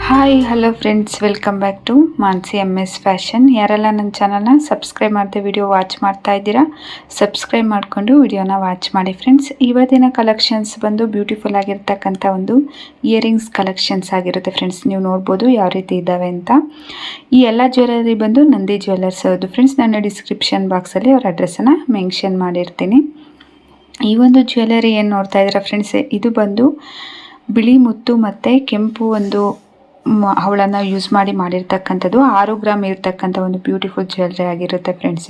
Hi hello friends, welcome back to Mansi MS fashion. ಯಾರೆಲ್ಲ ನನ್ನ ಚಾನಲ್ನ ಸಬ್ಸ್ಕ್ರೈಬ್ ಮಾಡದೆ ವಿಡಿಯೋ ವಾಚ್ ಮಾಡ್ತಾ ಇದ್ದೀರಾ, ಸಬ್ಸ್ಕ್ರೈಬ್ ಮಾಡಿಕೊಂಡು ವಿಡಿಯೋನ ವಾಚ್ ಮಾಡಿ ಫ್ರೆಂಡ್ಸ್. ಇವತ್ತಿನ ಕಲೆಕ್ಷನ್ಸ್ ಬಂದು ಬ್ಯೂಟಿಫುಲ್ ಆಗಿರ್ತಕ್ಕಂಥ ಒಂದು ಇಯರಿಂಗ್ಸ್ ಕಲೆಕ್ಷನ್ಸ್ ಆಗಿರುತ್ತೆ ಫ್ರೆಂಡ್ಸ್. ನೀವು ನೋಡ್ಬೋದು ಯಾವ ರೀತಿ ಇದ್ದಾವೆ ಅಂತ. ಈ ಎಲ್ಲ ಜ್ಯುವೆಲರಿ ಬಂದು ನಂದಿ ಜ್ಯುವೆಲ್ಲರ್ಸ್ ಹೌದು ಫ್ರೆಂಡ್ಸ್. ನಾನು ಡಿಸ್ಕ್ರಿಪ್ಷನ್ ಬಾಕ್ಸಲ್ಲಿ ಅವ್ರ ಅಡ್ರೆಸ್ಸನ್ನು ಮೆನ್ಷನ್ ಮಾಡಿರ್ತೀನಿ. ಈ ಒಂದು ಜ್ಯುವೆಲರಿ ಏನು ನೋಡ್ತಾ ಇದ್ದೀರಾ ಫ್ರೆಂಡ್ಸ್, ಇದು ಬಂದು ಬಿಳಿ ಮುತ್ತು ಮತ್ತು ಕೆಂಪು ಒಂದು ಅವಳನ್ನು ಯೂಸ್ ಮಾಡಿರ್ತಕ್ಕಂಥದ್ದು 6 ಗ್ರಾಮ್ ಇರ್ತಕ್ಕಂಥ ಒಂದು ಬ್ಯೂಟಿಫುಲ್ ಜ್ಯುವೆಲ್ರಿ ಆಗಿರುತ್ತೆ ಫ್ರೆಂಡ್ಸ್.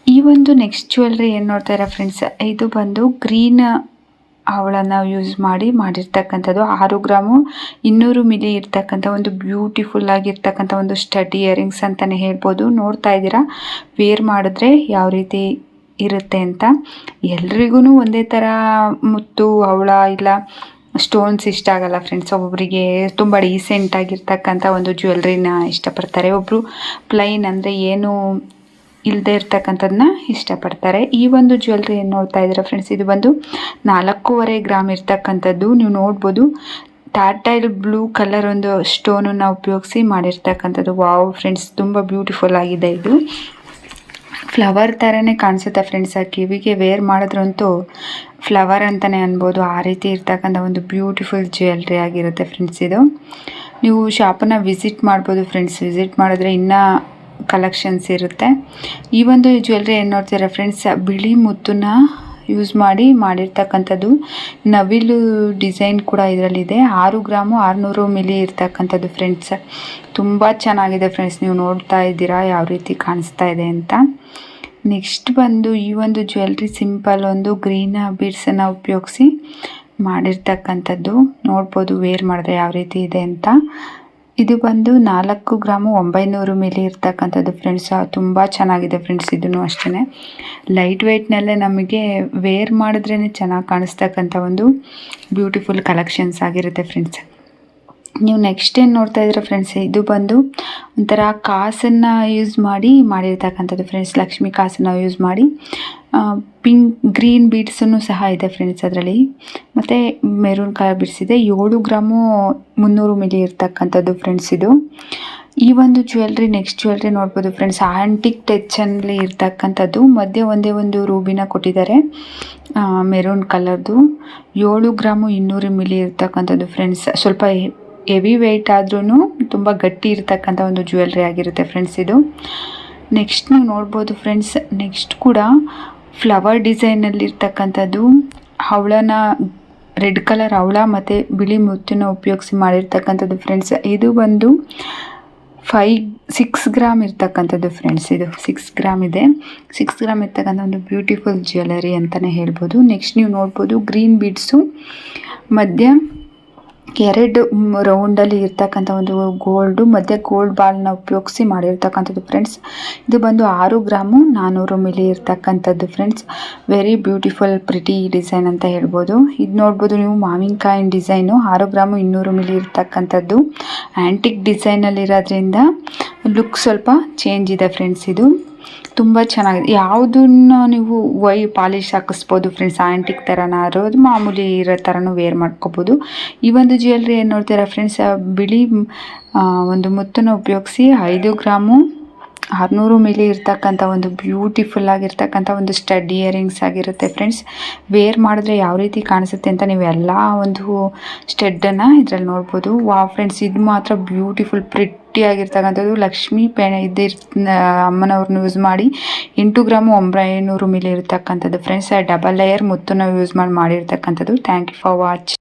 ಈ ಒಂದು ನೆಕ್ಸ್ಟ್ ಜ್ಯುವೆಲ್ರಿ ಏನು ನೋಡ್ತಾ ಇರೋ ಫ್ರೆಂಡ್ಸ್, ಇದು ಬಂದು ಗ್ರೀನ್ ಅವಳನ್ನು ಯೂಸ್ ಮಾಡಿರ್ತಕ್ಕಂಥದ್ದು 6 ಗ್ರಾಮು 200 ಮಿಲಿ ಇರ್ತಕ್ಕಂಥ ಒಂದು ಬ್ಯೂಟಿಫುಲ್ ಆಗಿರ್ತಕ್ಕಂಥ ಒಂದು ಸ್ಟಡ್ ಇಯರಿಂಗ್ಸ್ ಅಂತಲೇ ಹೇಳ್ಬೋದು. ನೋಡ್ತಾ ಇದ್ದೀರಾ ವೇರ್ ಮಾಡಿದ್ರೆ ಯಾವ ರೀತಿ ಇರುತ್ತೆ ಅಂತ. ಎಲ್ರಿಗೂ ಒಂದೇ ಥರ ಮುತ್ತು ಅವಳ ಇಲ್ಲ ಸ್ಟೋನ್ಸ್ ಇಷ್ಟ ಆಗಲ್ಲ ಫ್ರೆಂಡ್ಸ್. ಒಬ್ಬೊಬ್ಬರಿಗೆ ತುಂಬ ಡೀಸೆಂಟ್ ಆಗಿರ್ತಕ್ಕಂಥ ಒಂದು ಜ್ಯುವೆಲ್ರಿನ ಇಷ್ಟಪಡ್ತಾರೆ, ಒಬ್ಬರು ಪ್ಲೈನ್ ಅಂದರೆ ಏನು ಇಲ್ಲದೆ ಇರ್ತಕ್ಕಂಥದ್ದನ್ನ ಇಷ್ಟಪಡ್ತಾರೆ. ಈ ಒಂದು ಜ್ಯುವೆಲ್ರಿ ಏನು ನೋಡ್ತಾ ಇದ್ದೀರಾ ಫ್ರೆಂಡ್ಸ್, ಇದು ಬಂದು 4.5 ಗ್ರಾಮ್ ಇರ್ತಕ್ಕಂಥದ್ದು. ನೀವು ನೋಡ್ಬೋದು ಟಾಟೈಲ್ ಬ್ಲೂ ಕಲರ್ ಒಂದು ಸ್ಟೋನನ್ನು ಉಪಯೋಗಿಸಿ ಮಾಡಿರ್ತಕ್ಕಂಥದ್ದು. ವಾವ್ ಫ್ರೆಂಡ್ಸ್, ತುಂಬ ಬ್ಯೂಟಿಫುಲ್ ಆಗಿದೆ. ಇದು ಫ್ಲವರ್ ಥರನೇ ಕಾಣಿಸುತ್ತೆ ಫ್ರೆಂಡ್ಸ್. ಆ ಕಿವಿಗೆ ವೇರ್ ಮಾಡಿದ್ರಂತೂ ಫ್ಲವರ್ ಅಂತಲೇ ಅನ್ಬೋದು. ಆ ರೀತಿ ಇರ್ತಕ್ಕಂಥ ಒಂದು ಬ್ಯೂಟಿಫುಲ್ ಜ್ಯುವೆಲ್ರಿ ಆಗಿರುತ್ತೆ ಫ್ರೆಂಡ್ಸ್. ಇದು ನೀವು ಶಾಪನ್ನು ವಿಸಿಟ್ ಮಾಡ್ಬೋದು ಫ್ರೆಂಡ್ಸ್. ವಿಸಿಟ್ ಮಾಡಿದ್ರೆ ಇನ್ನೂ ಕಲೆಕ್ಷನ್ಸ್ ಇರುತ್ತೆ. ಈ ಒಂದು ಜ್ಯುವೆಲ್ರಿ ಏನು ನೋಡ್ತೀರಾ ಫ್ರೆಂಡ್ಸ್, ಬಿಳಿ ಮುತ್ತನ್ನ ಯೂಸ್ ಮಾಡಿರ್ತಕ್ಕಂಥದ್ದು. ನವಿಲು ಡಿಸೈನ್ ಕೂಡ ಇದರಲ್ಲಿದೆ. 6 ಗ್ರಾಮು 600 ಮಿಲಿ ಇರ್ತಕ್ಕಂಥದ್ದು ಫ್ರೆಂಡ್ಸ್. ತುಂಬ ಚೆನ್ನಾಗಿದೆ ಫ್ರೆಂಡ್ಸ್. ನೀವು ನೋಡ್ತಾ ಇದ್ದೀರಾ ಯಾವ ರೀತಿ ಕಾಣಿಸ್ತಾ ಇದೆ ಅಂತ. ನೆಕ್ಸ್ಟ್ ಬಂದು ಈ ಒಂದು ಜ್ಯುವೆಲ್ರಿ ಸಿಂಪಲ್ ಒಂದು ಗ್ರೀನ್ ಬೀಡ್ಸನ್ನು ಉಪಯೋಗಿಸಿ ಮಾಡಿರ್ತಕ್ಕಂಥದ್ದು. ನೋಡ್ಬೋದು ವೇರ್ ಮಾಡಿದ್ರೆ ಯಾವ ರೀತಿ ಇದೆ ಅಂತ. ಇದು ಬಂದು 4 ಗ್ರಾಮು 900 ಮಿಲಿ ಇರ್ತಕ್ಕಂಥದ್ದು ಫ್ರೆಂಡ್ಸ್. ತುಂಬ ಚೆನ್ನಾಗಿದೆ ಫ್ರೆಂಡ್ಸ್. ಇದೂ ಅಷ್ಟೇ ಲೈಟ್ ವೆಯ್ಟ್ನಲ್ಲೇ ನಮಗೆ ವೇರ್ ಮಾಡಿದ್ರೇ ಚೆನ್ನಾಗಿ ಕಾಣಿಸ್ತಕ್ಕಂಥ ಒಂದು ಬ್ಯೂಟಿಫುಲ್ ಕಲೆಕ್ಷನ್ಸ್ ಆಗಿರುತ್ತೆ ಫ್ರೆಂಡ್ಸ್. ನೀವು ನೆಕ್ಸ್ಟ್ ಏನು ನೋಡ್ತಾ ಇದ್ದೀರಾ ಫ್ರೆಂಡ್ಸ್, ಇದು ಬಂದು ಒಂಥರ ಕಾಸನ್ನು ಯೂಸ್ ಮಾಡಿರ್ತಕ್ಕಂಥದ್ದು ಫ್ರೆಂಡ್ಸ್. ಲಕ್ಷ್ಮಿ ಕಾಸನ್ನು ಯೂಸ್ ಮಾಡಿ ಗ್ರೀನ್ ಬೀಡ್ಸನ್ನು ಸಹ ಇದೆ ಫ್ರೆಂಡ್ಸ್ ಅದರಲ್ಲಿ, ಮತ್ತು ಮೆರೂನ್ ಕಲರ್ ಬೀಡ್ಸ್ ಇದೆ. 7 ಗ್ರಾಮು 300 ಮಿಲಿ ಇರ್ತಕ್ಕಂಥದ್ದು ಫ್ರೆಂಡ್ಸ್. ಈ ಒಂದು ಜ್ಯುವೆಲ್ರಿ ನೆಕ್ಸ್ಟ್ ಜ್ಯುವೆಲ್ರಿ ನೋಡ್ಬೋದು ಫ್ರೆಂಡ್ಸ್, ಆಂಟಿಕ್ ಟಚ್ಚಲ್ಲಿ ಇರ್ತಕ್ಕಂಥದ್ದು. ಮಧ್ಯೆ ಒಂದೇ ಒಂದು ರೂಬಿನ ಕೊಟ್ಟಿದ್ದಾರೆ ಮೆರೂನ್ ಕಲರ್ದು. 7 ಗ್ರಾಮು 200 ಮಿಲಿ ಇರ್ತಕ್ಕಂಥದ್ದು ಫ್ರೆಂಡ್ಸ್. ಸ್ವಲ್ಪ ಹೆವಿ ವೆಯ್ಟ್ ಆದ್ರೂ ತುಂಬ ಗಟ್ಟಿ ಇರ್ತಕ್ಕಂಥ ಒಂದು ಜ್ಯುವೆಲ್ರಿ ಆಗಿರುತ್ತೆ ಫ್ರೆಂಡ್ಸ್. ಇದು ನೆಕ್ಸ್ಟ್ ನೀವು ನೋಡ್ಬೋದು ಫ್ರೆಂಡ್ಸ್, ನೆಕ್ಸ್ಟ್ ಕೂಡ ಫ್ಲವರ್ ಡಿಸೈನಲ್ಲಿ ಇರ್ತಕ್ಕಂಥದ್ದು. ಹವಳನ ರೆಡ್ ಕಲರ್ ಹವಳ ಮತ್ತು ಬಿಳಿ ಮುತ್ತನ್ನು ಉಪಯೋಗಿಸಿ ಮಾಡಿರ್ತಕ್ಕಂಥದ್ದು ಫ್ರೆಂಡ್ಸ್. ಇದು ಬಂದು 6 ಗ್ರಾಮ್ ಇರ್ತಕ್ಕಂಥದ್ದು ಫ್ರೆಂಡ್ಸ್. ಇದು 6 ಗ್ರಾಮ್ ಇದೆ. 6 ಗ್ರಾಮ್ ಇರ್ತಕ್ಕಂಥ ಒಂದು ಬ್ಯೂಟಿಫುಲ್ ಜ್ಯುವೆಲರಿ ಅಂತಲೇ ಹೇಳ್ಬೋದು. ನೆಕ್ಸ್ಟ್ ನೀವು ನೋಡ್ಬೋದು ಗ್ರೀನ್ ಬೀಡ್ಸು ಮಧ್ಯ 2 ರೌಂಡಲ್ಲಿ ಇರ್ತಕ್ಕಂಥ ಒಂದು ಗೋಲ್ಡು ಮಧ್ಯೆ ಗೋಲ್ಡ್ ಬಾಲ್ನ ಉಪಯೋಗಿಸಿ ಮಾಡಿರ್ತಕ್ಕಂಥದ್ದು ಫ್ರೆಂಡ್ಸ್. ಇದು ಬಂದು 6 ಗ್ರಾಮು 400 ಮಿಲಿ ಇರ್ತಕ್ಕಂಥದ್ದು friends. Very beautiful pretty design ಅಂತ ಹೇಳ್ಬೋದು. ಇದು ನೋಡ್ಬೋದು ನೀವು ಮಾವಿನಕಾಯಿನ ಡಿಸೈನು 6 ಗ್ರಾಮು 200 ಮಿಲಿ ಇರ್ತಕ್ಕಂಥದ್ದು. ಆ್ಯಂಟಿಕ್ ಡಿಸೈನಲ್ಲಿರೋದ್ರಿಂದ ಲುಕ್ ಸ್ವಲ್ಪ ಚೇಂಜ್ ಇದೆ ಫ್ರೆಂಡ್ಸ್. ಇದು ತುಂಬ ಚೆನ್ನಾಗಿದೆ. ಯಾವುದನ್ನು ನೀವು ಪಾಲಿಶ್ ಹಾಕಿಸ್ಬೋದು ಫ್ರೆಂಡ್ಸ್. ಆ್ಯಂಟಿಕ್ ಥರನ ಇರೋದು ಮಾಮೂಲಿ ಇರೋ ಥರನೂ ವೇರ್ ಮಾಡ್ಕೋಬೋದು. ಈ ಒಂದು ಜ್ಯುವೆಲ್ರಿ ಏನು ನೋಡ್ತೀರಾ ಫ್ರೆಂಡ್ಸ್, ಬಿಳಿ ಒಂದು ಮುತ್ತನ್ನು ಉಪಯೋಗಿಸಿ 5 ಗ್ರಾಮು 600 ಮಿಲಿ ಇರ್ತಕ್ಕಂಥ ಒಂದು ಬ್ಯೂಟಿಫುಲ್ ಆಗಿರ್ತಕ್ಕಂಥ ಒಂದು ಸ್ಟಡ್ ಇಯರಿಂಗ್ಸ್ ಆಗಿರುತ್ತೆ ಫ್ರೆಂಡ್ಸ್. ವೇರ್ ಮಾಡಿದ್ರೆ ಯಾವ ರೀತಿ ಕಾಣಿಸುತ್ತೆ ಅಂತ ನೀವು ಎಲ್ಲ ಒಂದು ಸ್ಟಡ್ಡನ್ನು ಇದರಲ್ಲಿ ನೋಡ್ಬೋದು. ವಾವ್ ಫ್ರೆಂಡ್ಸ್, ಇದು ಮಾತ್ರ ಬ್ಯೂಟಿಫುಲ್ ಪ್ರಿಟ್ಟಿ ಆಗಿರ್ತಕ್ಕಂಥದ್ದು. ಲಕ್ಷ್ಮಿ ಅಮ್ಮನವ್ರನ್ನ ಯೂಸ್ ಮಾಡಿ 8 ಗ್ರಾಮು 900 ಮಿಲಿ ಇರ್ತಕ್ಕಂಥದ್ದು ಫ್ರೆಂಡ್ಸ್. ಡಬಲ್ ಲೇಯರ್ ಮುತ್ತನ್ನು ಯೂಸ್ ಮಾಡಿರ್ತಕ್ಕಂಥದ್ದು. Thank you for watch.